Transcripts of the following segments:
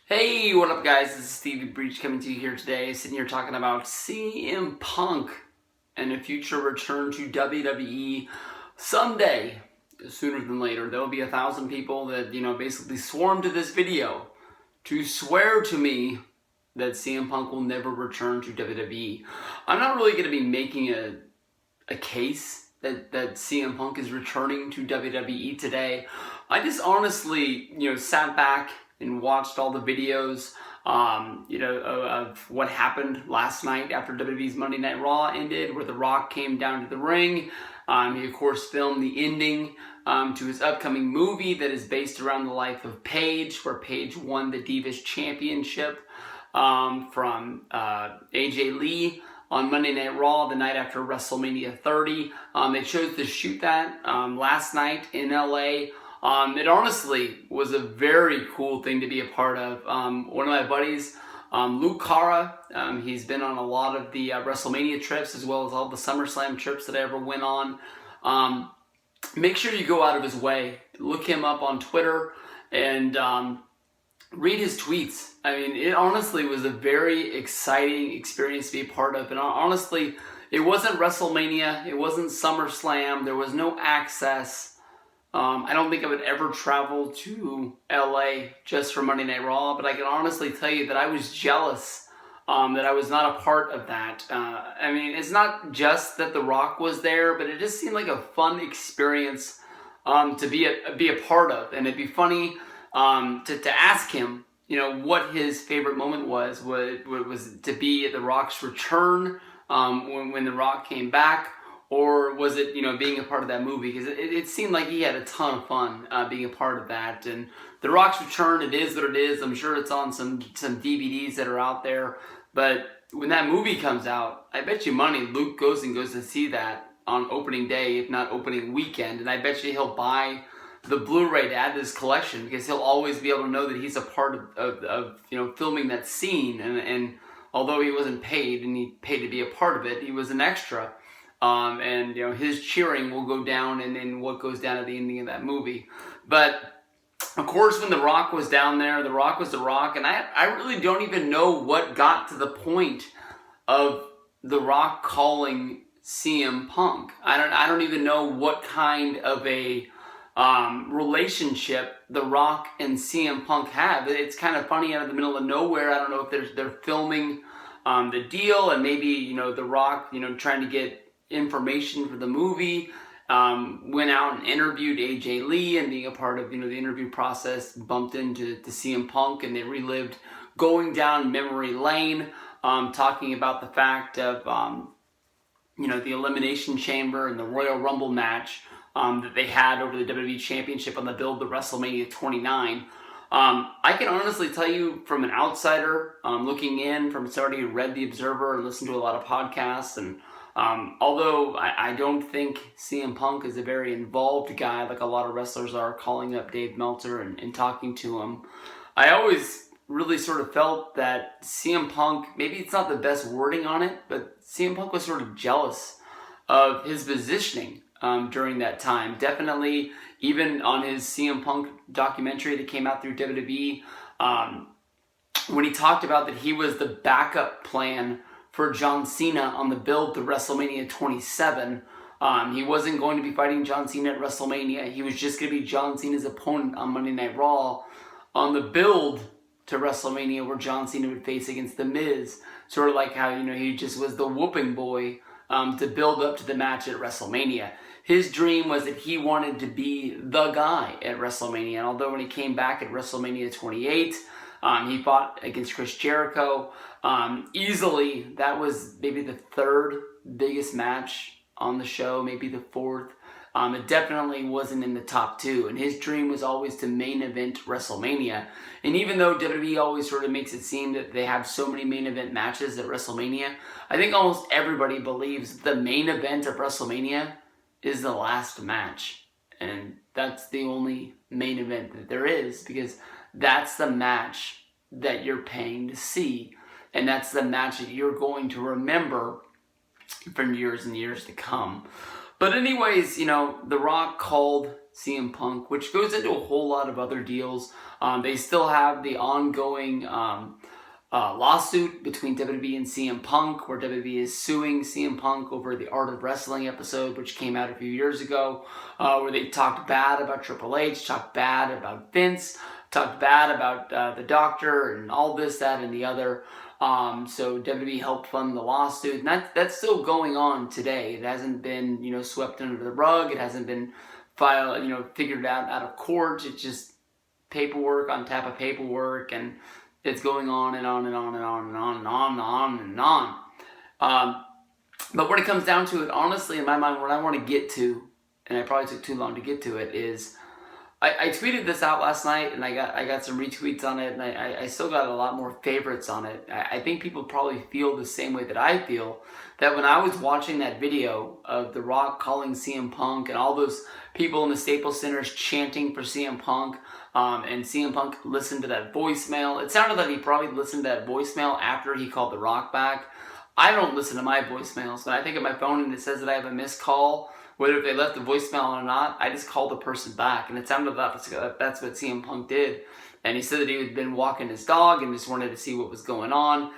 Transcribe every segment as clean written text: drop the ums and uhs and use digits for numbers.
Hey, what up guys? This is Stevie Breach coming to you here today, sitting here talking about CM Punk and a future return to WWE someday, sooner than later. There will be 1,000 people that, basically swarm to this video to swear to me that CM Punk will never return to WWE. I'm not really going to be making a case that CM Punk is returning to WWE today. I just honestly, sat back and watched all the videos, of what happened last night after WWE's Monday Night Raw ended, where The Rock came down to the ring. He, of course, filmed the ending to his upcoming movie that is based around the life of Paige, where Paige won the Divas Championship from AJ Lee on Monday Night Raw the night after WrestleMania 30. They chose to shoot that last night in LA. It honestly was a very cool thing to be a part of. One of my buddies, Luke Cara, he's been on a lot of the WrestleMania trips as well as all the SummerSlam trips that I ever went on. Make sure you go out of his way. Look him up on Twitter and read his tweets. I mean, it honestly was a very exciting experience to be a part of. And honestly, it wasn't WrestleMania. It wasn't SummerSlam. There was no access. I don't think I would ever travel to LA just for Monday Night Raw, but I can honestly tell you that I was jealous that I was not a part of that. I mean, it's not just that The Rock was there, but it just seemed like a fun experience to be a part of. And it'd be funny to ask him, what his favorite moment was. What was to be at The Rock's return when The Rock came back? Or was it, being a part of that movie? Because it seemed like he had a ton of fun being a part of that. And The Rock's Return, it is what it is. I'm sure it's on some DVDs that are out there. But when that movie comes out, I bet you money Luke goes to see that on opening day, if not opening weekend. And I bet you he'll buy the Blu-ray to add to his collection because he'll always be able to know that he's a part of filming that scene. And although he wasn't paid and he paid to be a part of it, he was an extra. And his cheering will go down in what goes down at the ending of that movie. But of course, when The Rock was down there, The Rock was The Rock, and I really don't even know what got to the point of The Rock calling CM Punk. I don't even know what kind of a relationship The Rock and CM Punk have. It's kind of funny out of the middle of nowhere. I don't know if they're filming the deal, and maybe The Rock trying to get information for the movie, went out and interviewed AJ Lee, and being a part of the interview process, bumped into CM Punk, and they relived going down memory lane, talking about the fact of the Elimination Chamber and the Royal Rumble match that they had over the WWE Championship on the build to WrestleMania 29. I can honestly tell you from an outsider looking in, from somebody who read The Observer and listened to a lot of podcasts, and although I don't think CM Punk is a very involved guy like a lot of wrestlers are, calling up Dave Meltzer and talking to him, I always really sort of felt that CM Punk, maybe it's not the best wording on it, but CM Punk was sort of jealous of his positioning during that time. Definitely, even on his CM Punk documentary that came out through WWE, when he talked about that he was the backup plan for John Cena on the build to WrestleMania 27. He wasn't going to be fighting John Cena at WrestleMania. He was just going to be John Cena's opponent on Monday Night Raw on the build to WrestleMania, where John Cena would face against The Miz. Sort of like how, he just was the whooping boy to build up to the match at WrestleMania. His dream was that he wanted to be the guy at WrestleMania. And although when he came back at WrestleMania 28, he fought against Chris Jericho. Easily, that was maybe the third biggest match on the show, maybe the fourth. It definitely wasn't in the top two, and his dream was always to main event WrestleMania. And even though WWE always sort of makes it seem that they have so many main event matches at WrestleMania, I think almost everybody believes the main event of WrestleMania is the last match. And that's the only main event that there is, because that's the match that you're paying to see. And that's the match that you're going to remember for years and years to come. But anyways, The Rock called CM Punk, which goes into a whole lot of other deals. They still have the ongoing lawsuit between WWE and CM Punk, where WWE is suing CM Punk over the Art of Wrestling episode, which came out a few years ago, where they talked bad about Triple H, talked bad about Vince, talked bad about the Doctor, and all this, that, and the other. So WWE helped fund the lawsuit, and that's still going on today. It hasn't been, swept under the rug. It hasn't been figured out of court. It's just paperwork on top of paperwork, and it's going on and on and on and on and on and on and on and on. But when it comes down to it, honestly, in my mind, what I want to get to, and I probably took too long to get to it, is I tweeted this out last night, and I got some retweets on it, and I still got a lot more favorites on it. I think people probably feel the same way that I feel, that when I was watching that video of The Rock calling CM Punk and all those people in the Staples Centers chanting for CM Punk, and CM Punk listened to that voicemail. It sounded like he probably listened to that voicemail after he called The Rock back. I don't listen to my voicemails. When I think of my phone and it says that I have a missed call, whether they left a voicemail or not, I just called the person back. And it sounded like that's what CM Punk did. And he said that he had been walking his dog and just wanted to see what was going on.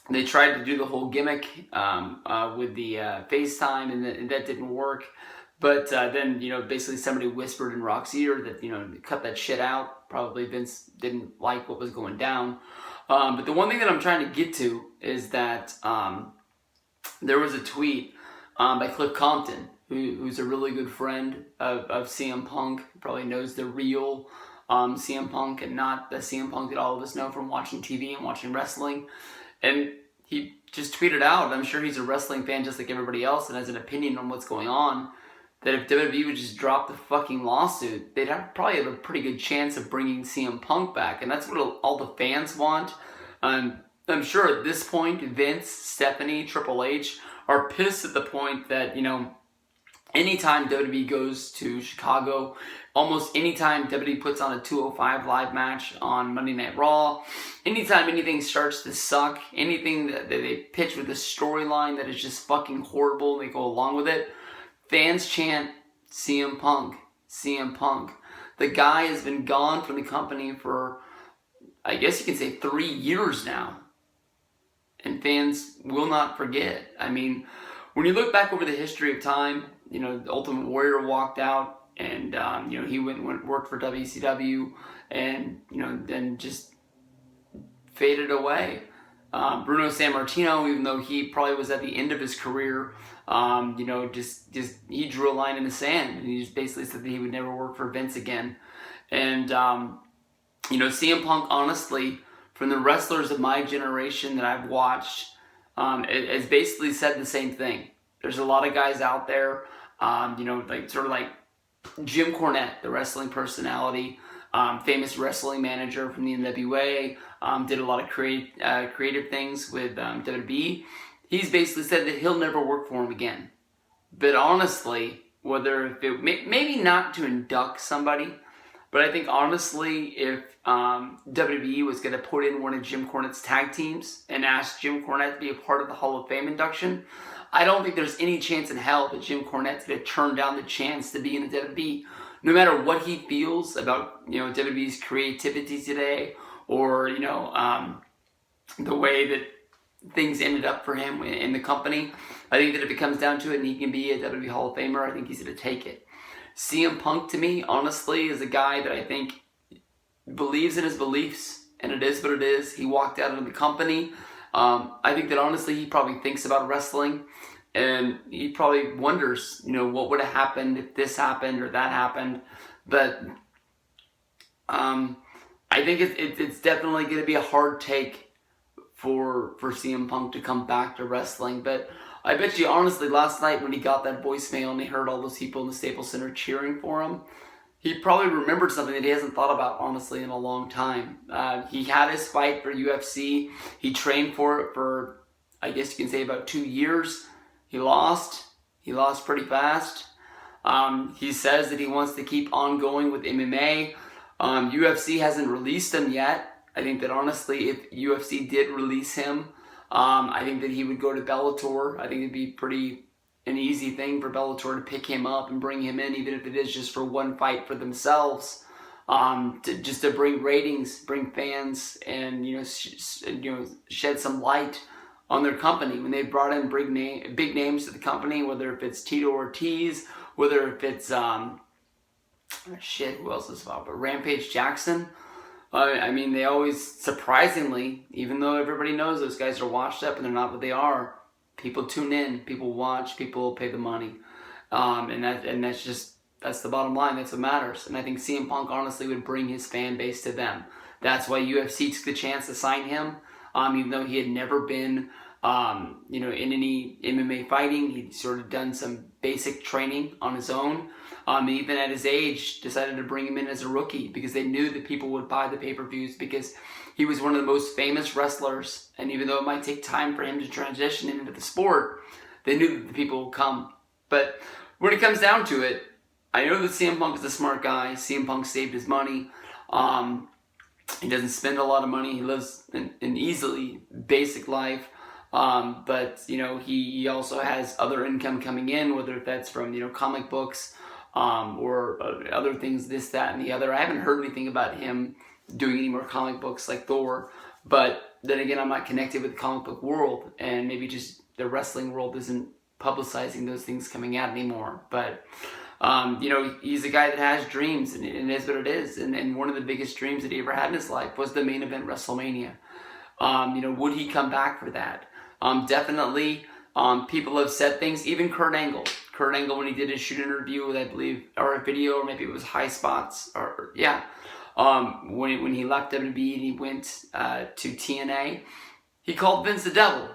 They tried to do the whole gimmick with the FaceTime, and that didn't work. But then, basically somebody whispered in Rock's ear that, cut that shit out. Probably Vince didn't like what was going down. But the one thing that I'm trying to get to is that there was a tweet by Clique Compton, who's a really good friend of CM Punk. He probably knows the real CM Punk and not the CM Punk that all of us know from watching TV and watching wrestling. And he just tweeted out, I'm sure he's a wrestling fan just like everybody else and has an opinion on what's going on, that if WWE would just drop the fucking lawsuit, they'd probably have a pretty good chance of bringing CM Punk back. And that's what all the fans want. I'm sure at this point, Vince, Stephanie, Triple H are pissed at the point that, anytime WWE goes to Chicago, almost anytime WWE puts on a 205 live match on Monday Night Raw, anytime anything starts to suck, anything that they pitch with a storyline that is just fucking horrible, they go along with it, fans chant CM Punk, CM Punk. The guy has been gone from the company for, I guess you can say, 3 years now. And fans will not forget. I mean, when you look back over the history of time, the Ultimate Warrior walked out and, he went and worked for WCW and, then just faded away. Bruno Sammartino, even though he probably was at the end of his career, just he drew a line in the sand, and he just basically said that he would never work for Vince again. And, CM Punk, honestly, from the wrestlers of my generation that I've watched, has basically said the same thing. There's a lot of guys out there, like Jim Cornette, the wrestling personality, famous wrestling manager from the NWA, did a lot of creative things with WWE. He's basically said that he'll never work for him again. But honestly, maybe not to induct somebody, but I think honestly, if WWE was going to put in one of Jim Cornette's tag teams and ask Jim Cornette to be a part of the Hall of Fame induction, I don't think there's any chance in hell that Jim Cornette's going to turn down the chance to be in the WWE, no matter what he feels about WWE's creativity today, or the way that things ended up for him in the company. I think that if it comes down to it and he can be a WWE Hall of Famer, I think he's going to take it. CM Punk, to me, honestly, is a guy that I think believes in his beliefs, and it is what it is. He walked out of the company. I think that, honestly, he probably thinks about wrestling, and he probably wonders, what would have happened if this happened or that happened. But I think it's definitely going to be a hard take for CM Punk to come back to wrestling. But I bet you, honestly, last night when he got that voicemail and he heard all those people in the Staples Center cheering for him, he probably remembered something that he hasn't thought about, honestly, in a long time. He had his fight for UFC. He trained for it for, I guess you can say, about 2 years. He lost. He lost pretty fast. He says that he wants to keep on going with MMA. UFC hasn't released him yet. I think that, honestly, if UFC did release him, I think that he would go to Bellator. I think it'd be pretty an easy thing for Bellator to pick him up and bring him in, even if it is just for one fight for themselves, to bring ratings, bring fans, and shed some light on their company. When they brought in big names to the company, whether if it's Tito Ortiz, whether if it's who else is about, but Rampage Jackson. I mean, they always, surprisingly, even though everybody knows those guys are washed up and they're not what they are, people tune in, people watch, people pay the money. That's the bottom line. That's what matters. And I think CM Punk honestly would bring his fan base to them. That's why UFC took the chance to sign him, even though he had never been, in any MMA fighting. He'd sort of done some basic training on his own. Even at his age, decided to bring him in as a rookie because they knew that people would buy the pay-per-views because he was one of the most famous wrestlers. And even though it might take time for him to transition into the sport, they knew that the people would come. But when it comes down to it, I know that CM Punk is a smart guy. CM Punk saved his money. He doesn't spend a lot of money. He lives an easily basic life. But he also has other income coming in, whether that's from comic books or other things, this, that, and the other. I haven't heard anything about him doing any more comic books like Thor. But then again, I'm not connected with the comic book world, and maybe just the wrestling world isn't publicizing those things coming out anymore. But he's a guy that has dreams, and it is what it is. And one of the biggest dreams that he ever had in his life was the main event WrestleMania. Would he come back for that? Definitely. People have said things, even Kurt Angle. Kurt Angle, when he did his shoot interview with, I believe, or a video, or maybe it was High Spots, when he left WWE and he went to TNA, he called Vince the devil,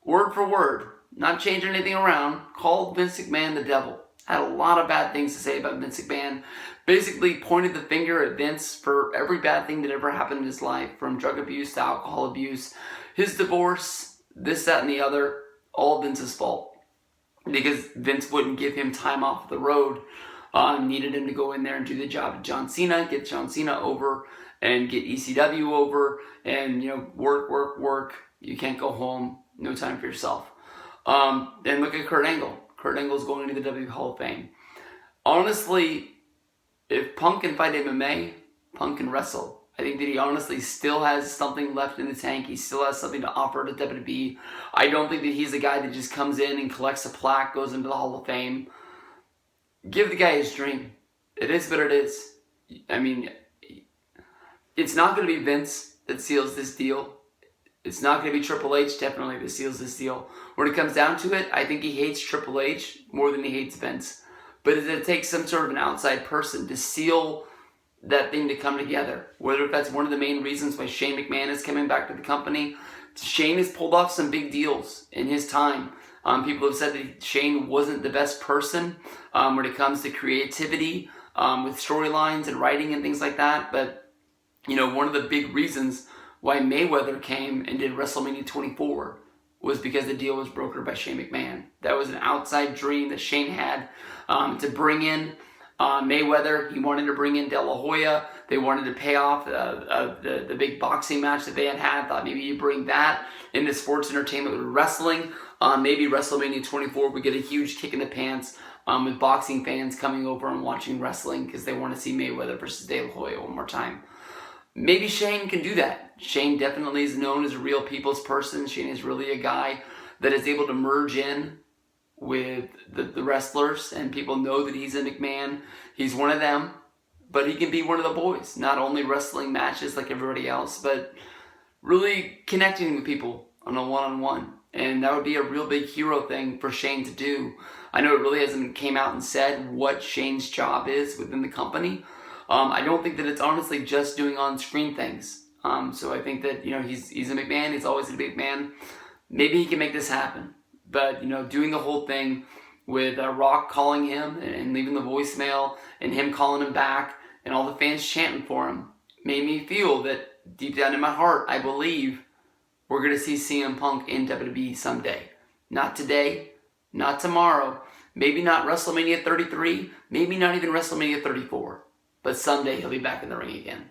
word for word, not changing anything around, called Vince McMahon the devil. Had a lot of bad things to say about Vince McMahon. Basically pointed the finger at Vince for every bad thing that ever happened in his life, from drug abuse to alcohol abuse, his divorce, this, that, and the other, all Vince's fault. Because Vince wouldn't give him time off the road. Needed him to go in there and do the job of John Cena, get John Cena over, and get ECW over, and work. You can't go home. No time for yourself. And look at Kurt Angle. Kurt Angle's going to the WWE Hall of Fame. Honestly, if Punk can fight MMA, Punk can wrestle. I think that he honestly still has something left in the tank. He still has something to offer to WWE. I don't think that he's a guy that just comes in and collects a plaque, goes into the Hall of Fame. Give the guy his dream. It is what it is. I mean, it's not going to be Vince that seals this deal. It's not going to be Triple H, definitely, that seals this deal. When it comes down to it, I think he hates Triple H more than he hates Vince. But it takes some sort of an outside person to seal that thing to come together. Whether that's one of the main reasons why Shane McMahon is coming back to the company. Shane has pulled off some big deals in his time. People have said that Shane wasn't the best person when it comes to creativity with storylines and writing and things like that. But, one of the big reasons why Mayweather came and did WrestleMania 24 was because the deal was brokered by Shane McMahon. That was an outside dream that Shane had to bring in Mayweather. He wanted to bring in De La Hoya. They wanted to pay off the big boxing match that they had. Thought maybe you bring that into sports entertainment with wrestling. Maybe WrestleMania 24 would get a huge kick in the pants with boxing fans coming over and watching wrestling because they want to see Mayweather versus De La Hoya one more time. Maybe Shane can do that. Shane definitely is known as a real people's person. Shane is really a guy that is able to merge in with the wrestlers, and people know that he's a McMahon. He's one of them, but he can be one of the boys. Not only wrestling matches like everybody else, but really connecting with people on a one-on-one. And that would be a real big hero thing for Shane to do. I know it really hasn't came out and said what Shane's job is within the company. I don't think that it's honestly just doing on-screen things. So I think that, he's a McMahon. He's always a big man. Maybe he can make this happen. But, doing the whole thing with Rock calling him and leaving the voicemail and him calling him back and all the fans chanting for him made me feel that deep down in my heart, I believe we're going to see CM Punk in WWE someday. Not today, not tomorrow, maybe not WrestleMania 33, maybe not even WrestleMania 34. But someday he'll be back in the ring again.